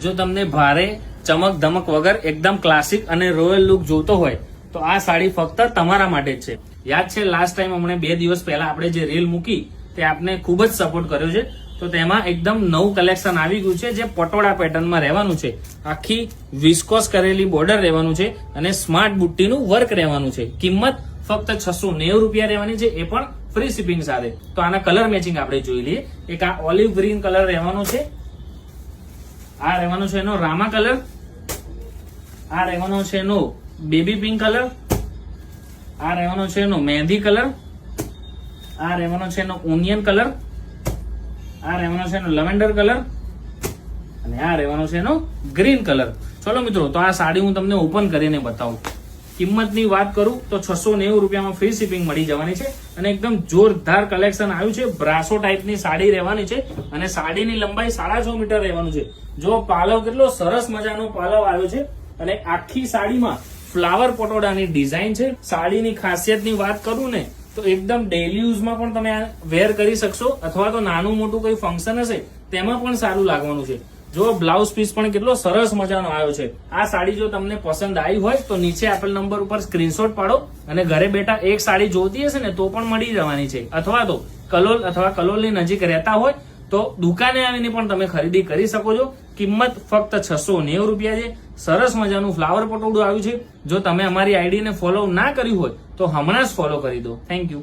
જો તમને ભારે ચમક ધમક વગર એકદમ ક્લાસિક અને રોયલ લુક જોતો હોય તો આ સાડી ફક્ત તમારા માટે જ છે. યાદ છે લાસ્ટ ટાઈમ હમણે 2 દિવસ પહેલા આપણે જે રીલ મૂકી તે આપને ખૂબ જ સપોર્ટ કર્યો છે. તો તેમાં એકદમ નવું કલેક્શન આવી ગયું છે જે પટોળા પેટર્નમાં રહેવાનું છે. આખી વિસ્કોસ કરેલી બોર્ડર રહેવાનું છે અને સ્માર્ટ બુટ્ટીનું વર્ક રહેવાનું છે. કિંમત ફક્ત 690 રૂપિયા રહેવાની છે, એ પણ ફ્રી શિપિંગ સાથે. તો આના કલર મેચિંગ આપણે જોઈ લઈએ. એક આ ઓલિવ ગ્રીન કલર રહેવાનો છે, આ રહેવાનો છે એનો રામા કલર, આ રહેવાનો છે એનો બેબી પિંક કલર, આ રહેવાનો છે એનો મહેંદી કલર, આ રહેવાનો છે એનો ઓનિયન કલર, આ રહેવાનો છે એનો લેવેન્ડર કલર અને આ રહેવાનો છે એનો ગ્રીન કલર. ચલો મિત્રો, તો આ સાડી હું તમને ઓપન કરીને બતાવું. કિંમતની વાત કરું તો 690 રૂપિયામાં ફ્રી શિપિંગ મળી જવાની છે અને એકદમ જોરદાર કલેક્શન આવ્યું છે. બ્રાસો ટાઈપની સાડી રહેવાની છે અને સાડીની લંબાઈ 6.5 મીટર રહેવાનું છે. જો પાલવ કેટલો સરસ મજાનો પાલવ આવ્યો છે અને આખી સાડીમાં ફ્લાવર પટોળાની ડિઝાઇન છે. સાડીની ખાસિયતની વાત કરું ને તો એકદમ ડેલી યુઝમાં પણ તમે આ વેર કરી શકશો અથવા તો નાનું મોટું કોઈ ફંક્શન હશે તેમાં પણ સારું લાગવાનું છે. જો બ્લાઉઝ પીસ પણ કેટલો સરસ મજાનો આવ્યો છે. આ સાડી જો તમને પસંદ આવી હોય તો નીચે આપેલ નંબર ઉપર સ્ક્રીનશોટ પાડો અને ઘરે બેઠા એક સાડી જોતી હશે ને તો પણ મળી જવાની છે. અથવા તો કલોલ અથવા કલોલની નજીક રહેતા હોય તો દુકાને આવીને પણ તમે ખરીદી કરી શકો છો. કિંમત ફક્ત 690 રૂપિયા છે. સરસ મજાનું ફ્લાવર પટોળું આવ્યું છે. જો તમે અમારી આઈડીને ફોલો ના કર્યું હોય તો હમણાં જ ફોલો કરી દો. Thank you.